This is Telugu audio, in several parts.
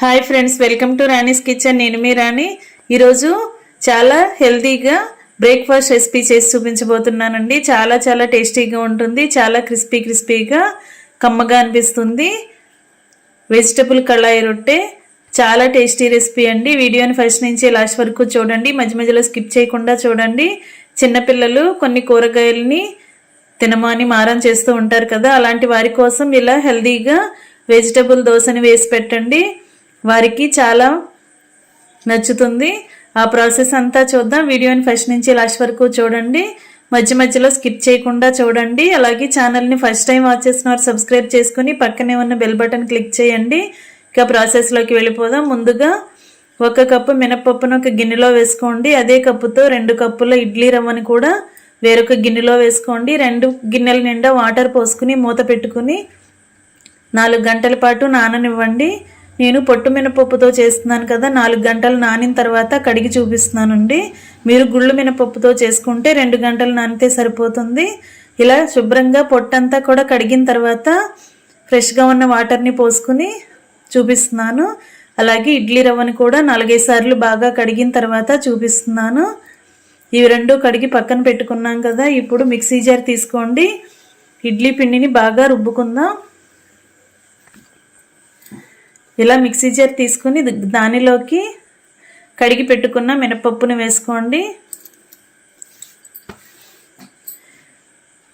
Hi friends, welcome to Rani's kitchen. నేను మీ రాణి. ఈరోజు చాలా హెల్తీగా బ్రేక్ఫాస్ట్ రెసిపీ చేసి చూపించబోతున్నానండి. చాలా చాలా టేస్టీగా ఉంటుంది. చాలా క్రిస్పీగా కమ్మగా అనిపిస్తుంది. వెజిటబుల్ కళాయి రొట్టె చాలా టేస్టీ రెసిపీ అండి. వీడియోని ఫస్ట్ నుంచి లాస్ట్ వరకు చూడండి. మధ్యలో స్కిప్ చేయకుండా చూడండి. చిన్నపిల్లలు కొన్ని కూరగాయలని తినమని మారం చేస్తూ ఉంటారు కదా, అలాంటి వారి కోసం ఇలా హెల్తీగా వెజిటబుల్ దోశని వేసి పెట్టండి. వారికి చాలా నచ్చుతుంది. ఆ ప్రాసెస్ అంతా చూద్దాం. వీడియోని ఫస్ట్ నుంచి లాస్ట్ వరకు చూడండి. మధ్యలో స్కిప్ చేయకుండా చూడండి. అలాగే ఛానల్ని ఫస్ట్ టైం వాచ్ చేసిన వారు సబ్స్క్రైబ్ చేసుకుని పక్కనే ఉన్న బెల్ బటన్ క్లిక్ చేయండి. ఇక ప్రాసెస్లోకి వెళ్ళిపోదాం. ముందుగా 1 కప్పు మినపప్పును ఒక గిన్నెలో వేసుకోండి. అదే కప్పుతో 2 కప్పుల ఇడ్లీ రవ్వని కూడా వేరొక గిన్నెలో వేసుకోండి. 2 గిన్నెల నిండా వాటర్ పోసుకుని మూత పెట్టుకుని 4 గంటల పాటు నాననివ్వండి. నేను పొట్టు మినపప్పుతో చేస్తున్నాను కదా, 4 గంటలు నానిన తర్వాత కడిగి చూపిస్తున్నానండి. మీరు గుళ్ళు మినపప్పుతో చేసుకుంటే 2 గంటలు నానితే సరిపోతుంది. ఇలా శుభ్రంగా పొట్టంతా కూడా కడిగిన తర్వాత ఫ్రెష్గా ఉన్న వాటర్ని పోసుకుని చూపిస్తున్నాను. అలాగే ఇడ్లీ రవ్వని కూడా 4-5 సార్లు బాగా కడిగిన తర్వాత చూపిస్తున్నాను. ఇవి 2 కడిగి పక్కన పెట్టుకున్నాం కదా. ఇప్పుడు మిక్సీ జార్ తీసుకోండి. ఇడ్లీ పిండిని బాగా రుబ్బుకుందాం. ఇలా మిక్సీ జార్ తీసుకుని దానిలోకి కడిగి పెట్టుకున్న మినపప్పును వేసుకోండి.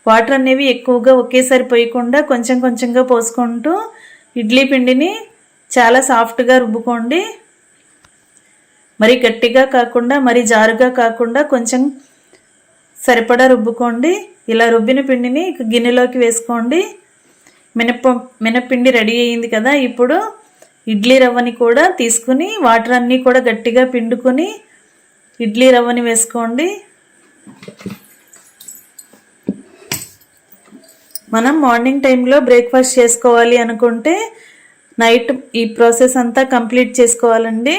వాటర్ అనేవి ఎక్కువగా ఒకేసారి పోయకుండా కొంచెంగా పోసుకుంటూ ఇడ్లీ పిండిని చాలా సాఫ్ట్గా రుబ్బుకోండి. మరి గట్టిగా కాకుండా మరి జారుగా కాకుండా కొంచెం సరిపడా రుబ్బుకోండి. ఇలా రుబ్బిన పిండిని గిన్నెలోకి వేసుకోండి. మినప్పిండి రెడీ అయ్యింది కదా. ఇప్పుడు ఇడ్లీ రవ్వని కూడా తీసుకుని వాటర్ అన్నీ కూడా గట్టిగా పిండుకొని ఇడ్లీ రవ్వని వేసుకోండి. మనం మార్నింగ్ టైంలో బ్రేక్ఫాస్ట్ చేసుకోవాలి అనుకుంటే నైట్ ఈ ప్రాసెస్ అంతా కంప్లీట్ చేసుకోవాలండి.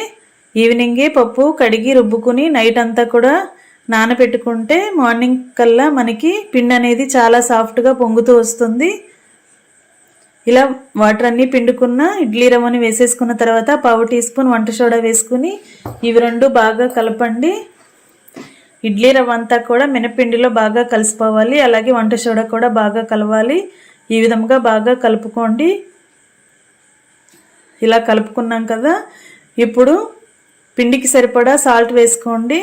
ఈవినింగే పప్పు కడిగి రుబ్బుకుని నైట్ అంతా కూడా నానబెట్టుకుంటే మార్నింగ్ కల్లా మనకి పిండి అనేది చాలా సాఫ్ట్గా పొంగుతూ వస్తుంది. ఇలా వాటర్ అన్నీ పిండుకున్న ఇడ్లీ రవ్వని వేసేసుకున్న తర్వాత 1/2 టీ స్పూన్ వంట సోడా వేసుకుని ఇవి 2 బాగా కలపండి. ఇడ్లీ రవ్వ అంతా కూడా మినపిండిలో బాగా కలిసిపోవాలి. అలాగే వంట సోడా కూడా బాగా కలవాలి. ఈ విధంగా బాగా కలుపుకోండి. ఇలా కలుపుకున్నాం కదా. ఇప్పుడు పిండికి సరిపడా సాల్ట్ వేసుకోండి.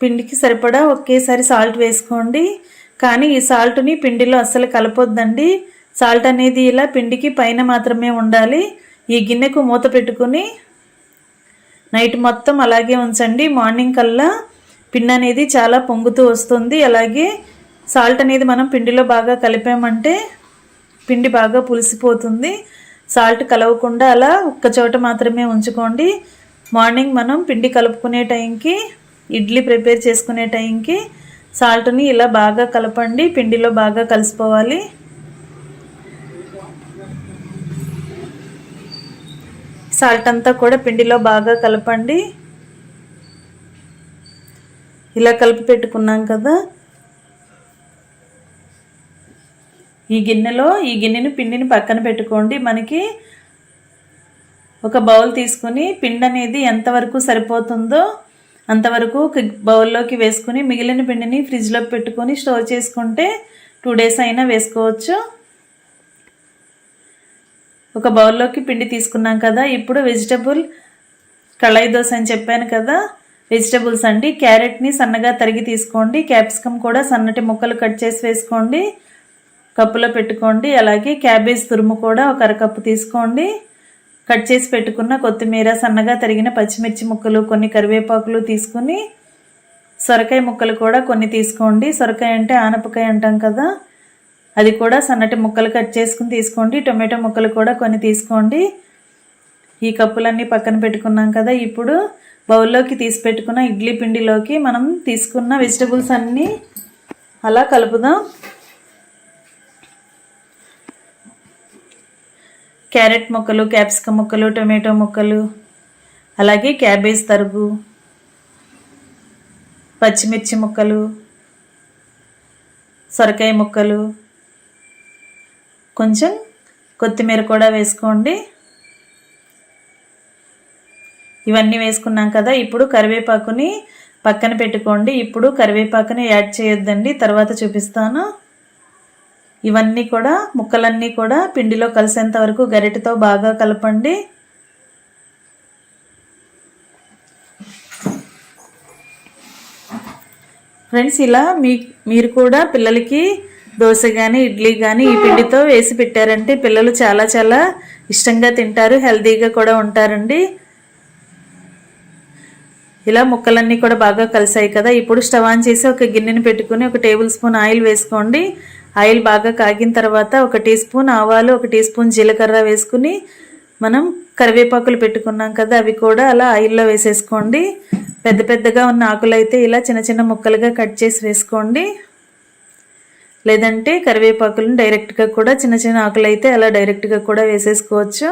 పిండికి సరిపడా ఒకేసారి సాల్ట్ వేసుకోండి. కానీ ఈ సాల్ట్ని పిండిలో అస్సలు కలపొద్దండి. సాల్ట్ అనేది ఇలా పిండికి పైన మాత్రమే ఉండాలి. ఈ గిన్నెకు మూత పెట్టుకుని నైట్ మొత్తం అలాగే ఉంచండి. మార్నింగ్ కల్లా పిండి అనేది చాలా పొంగుతూ వస్తుంది. అలాగే సాల్ట్ అనేది మనం పిండిలో బాగా కలిపామంటే పిండి బాగా పులిసిపోతుంది. సాల్ట్ కలవకుండా అలా ఒక్క చోట మాత్రమే ఉంచుకోండి. మార్నింగ్ మనం పిండి కలుపుకునే టైంకి, ఇడ్లీ ప్రిపేర్ చేసుకునే టైంకి సాల్ట్ని ఇలా బాగా కలపండి. పిండిలో బాగా కలిసిపోవాలి. సాల్ట్ అంతా కూడా పిండిలో బాగా కలపండి. ఇలా కలిపి పెట్టుకున్నాం కదా. ఈ గిన్నెని పిండిని పక్కన పెట్టుకోండి. మనకి ఒక బౌల్ తీసుకుని పిండి అనేది ఎంతవరకు సరిపోతుందో అంతవరకు బౌల్లోకి వేసుకుని మిగిలిన పిండిని ఫ్రిడ్జ్లో పెట్టుకొని స్టోర్ చేసుకుంటే 2 డేస్ అయినా వేసుకోవచ్చు. ఒక బౌల్లోకి పిండి తీసుకున్నాం కదా. ఇప్పుడు వెజిటబుల్ కళాయి దోశ అని చెప్పాను కదా. వెజిటబుల్స్ అండి. క్యారెట్ని సన్నగా తరిగి తీసుకోండి. క్యాప్సికమ్ కూడా సన్నటి ముక్కలు కట్ చేసి వేసుకోండి. కప్పులో పెట్టుకోండి. అలాగే క్యాబేజ్ తురుము కూడా 1 అరకప్పు తీసుకోండి. కట్ చేసి పెట్టుకున్న కొత్తిమీర, సన్నగా తరిగిన పచ్చిమిర్చి ముక్కలు, కొన్ని కరివేపాకులు తీసుకుని సొరకాయ ముక్కలు కూడా కొన్ని తీసుకోండి. సొరకాయ అంటే ఆనపకాయ అంటాం కదా, అది కూడా సన్నటి ముక్కలు కట్ చేసుకుని తీసుకోండి. టొమాటో ముక్కలు కూడా కొన్ని తీసుకోండి. ఈ కప్పులన్నీ పక్కన పెట్టుకున్నాం కదా. ఇప్పుడు బౌల్లోకి తీసి పెట్టుకున్న ఇడ్లీ పిండిలోకి మనం తీసుకున్న వెజిటబుల్స్ అన్నీ అలా కలుపుదాం. క్యారెట్ ముక్కలు, క్యాప్సికమ్ ముక్కలు, టొమాటో ముక్కలు, అలాగే క్యాబేజ్ తరుగు, పచ్చిమిర్చి ముక్కలు, సొరకాయ ముక్కలు, కొంచెం కొత్తిమీర కూడా వేసుకోండి. ఇవన్నీ వేసుకున్నాం కదా, ఇప్పుడు కరివేపాకుని పక్కన పెట్టుకోండి. ఇప్పుడు కరివేపాకుని యాడ్ చేయొద్దండి, తర్వాత చూపిస్తాను. ఇవన్నీ కూడా ముక్కలన్నీ కూడా పిండిలో కలిసేంత వరకు గరిటెతో బాగా కలపండి. ఫ్రెండ్స్, ఇలా మీరు కూడా పిల్లలకి దోశ కానీ ఇడ్లీ కానీ ఈ పిండితో వేసి పెట్టారంటే పిల్లలు చాలా చాలా ఇష్టంగా తింటారు, హెల్తీగా కూడా ఉంటారండి. ఇలా ముక్కలన్నీ కూడా బాగా కలిసాయి కదా, ఇప్పుడు స్టవ్ ఆన్ చేసి ఒక గిన్నెని పెట్టుకుని 1 టేబుల్ స్పూన్ ఆయిల్ వేసుకోండి. ఆయిల్ బాగా కాగిన తర్వాత 1 టీ స్పూన్ ఆవాలు, 1 టీ స్పూన్ జీలకర్ర వేసుకుని మనం కరివేపాకులు పెట్టుకున్నాం కదా, అవి కూడా అలా ఆయిల్లో వేసేసుకోండి. పెద్ద పెద్దగా ఉన్న ఆకులు అయితే ఇలా చిన్న చిన్న ముక్కలుగా కట్ చేసి వేసుకోండి. లేదంటే కరివేపాకులను డైరెక్ట్గా కూడా చిన్న చిన్న ఆకులు అయితే అలా డైరెక్ట్గా కూడా వేసేసుకోవచ్చు.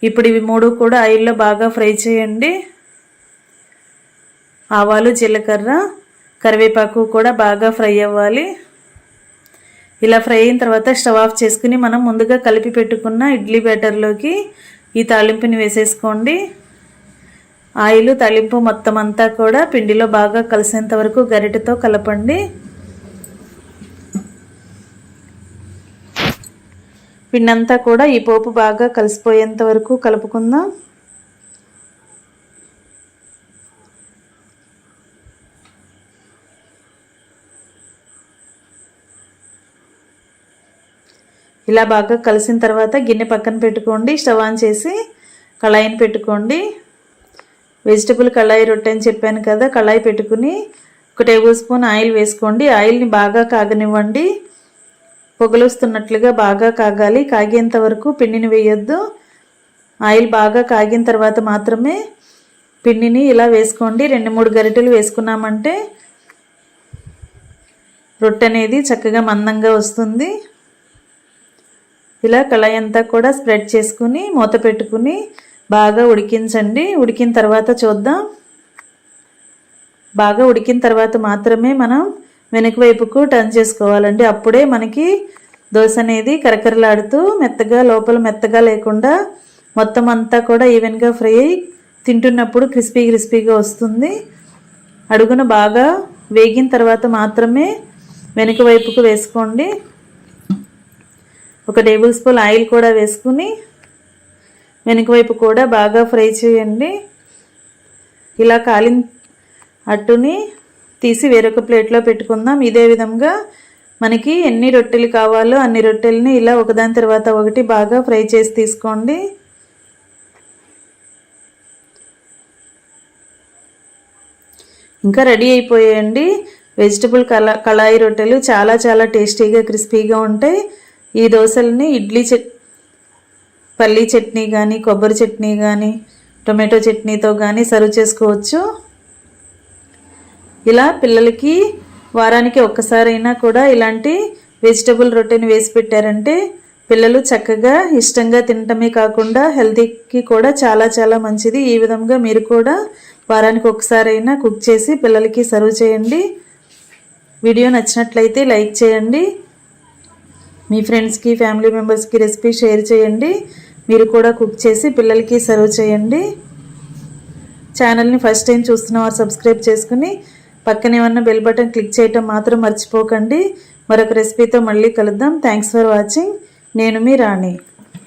ఇప్పుడు ఇవి 3 కూడా ఆయిల్లో బాగా ఫ్రై చేయండి. ఆవాలు, జీలకర్ర, కరివేపాకు కూడా బాగా ఫ్రై అవ్వాలి. ఇలా ఫ్రై అయిన తర్వాత స్టవ్ ఆఫ్ చేసుకుని మనం ముందుగా కలిపి పెట్టుకున్న ఇడ్లీ బ్యాటర్లోకి ఈ తాలింపుని వేసేసుకోండి. ఆయిల్ తాలింపు మొత్తం అంతా కూడా పిండిలో బాగా కలిసేంత వరకు గరిటెతో కలపండి. పిండి అంతా కూడా ఈ పోపు బాగా కలిసిపోయేంత వరకు కలుపుకుందాం. ఇలా బాగా కలిసిన తర్వాత గిన్నె పక్కన పెట్టుకోండి. స్టవ్ ఆన్ చేసి కళాయిని పెట్టుకోండి. వెజిటబుల్ కళాయి రొట్టె అని చెప్పాను కదా, కళాయి పెట్టుకుని 1 టేబుల్ స్పూన్ ఆయిల్ వేసుకోండి. ఆయిల్ని బాగా కాగనివ్వండి. పొగలొస్తున్నట్లుగా బాగా కాగాలి. కాగేంత వరకు పిండిని వేయొద్దు. ఆయిల్ బాగా కాగిన తర్వాత మాత్రమే పిండిని ఇలా వేసుకోండి. 2-3 గరిటెలు వేసుకున్నామంటే రొట్టె అనేది చక్కగా మందంగా వస్తుంది. ఇలా కళాయి అంతా కూడా స్ప్రెడ్ చేసుకుని మూత పెట్టుకుని బాగా ఉడికించండి. ఉడికిన తర్వాత చూద్దాం. బాగా ఉడికిన తర్వాత మాత్రమే మనం వెనక వైపుకు టర్న్ చేసుకోవాలండి. అప్పుడే మనకి దోశ అనేది కరకరలాడుతూ మెత్తగా, లోపల మెత్తగా లేకుండా మొత్తం అంతా కూడా ఈవెన్గా ఫ్రై అయ్యి తింటున్నప్పుడు క్రిస్పీగా వస్తుంది. అడుగున బాగా వేగిన తర్వాత మాత్రమే వెనక వైపుకు వేసుకోండి. 1 టేబుల్ స్పూన్ ఆయిల్ కూడా వేసుకుని వెనుక వైపు కూడా బాగా ఫ్రై చేయండి. ఇలా కాలిన అట్టుని తీసి వేరొక ప్లేట్లో పెట్టుకుందాం. ఇదే విధంగా మనకి ఎన్ని రొట్టెలు కావాలో అన్ని రొట్టెలని ఇలా ఒకదాని తర్వాత ఒకటి బాగా ఫ్రై చేసి తీసుకోండి. ఇంకా రెడీ అయిపోయాయండి వెజిటబుల్ కళాయి రొట్టెలు. చాలా చాలా టేస్టీగా క్రిస్పీగా ఉంటాయి. ఈ దోశల్ని పల్లీ చట్నీ కానీ, కొబ్బరి చట్నీ కానీ, టొమాటో చట్నీతో కానీ సర్వ్ చేసుకోవచ్చు. ఇలా పిల్లలకి వారానికి ఒక్కసారైనా కూడా ఇలాంటి వెజిటబుల్ రొట్టెని వేసి పెట్టారంటే పిల్లలు చక్కగా ఇష్టంగా తినటమే కాకుండా హెల్తీకి కూడా చాలా చాలా మంచిది. ఈ విధంగా మీరు కూడా వారానికి ఒక్కసారైనా కుక్ చేసి పిల్లలకి సర్వ్ చేయండి. వీడియో నచ్చినట్లయితే లైక్ చేయండి. మీ ఫ్రెండ్స్కి, ఫ్యామిలీ మెంబర్స్కి రెసిపీ షేర్ చేయండి. మీరు కూడా కుక్ చేసి పిల్లలకి సర్వ్ చేయండి. ఛానల్ని ఫస్ట్ టైం చూస్తున్నవారు సబ్స్క్రైబ్ చేసుకుని పక్కనే ఉన్న బెల్ బటన్ క్లిక్ చేయటం మాత్రం మర్చిపోకండి. మరొక రెసిపీతో మళ్ళీ కలుద్దాం. Thanks for watching. నేను మీ రాణి.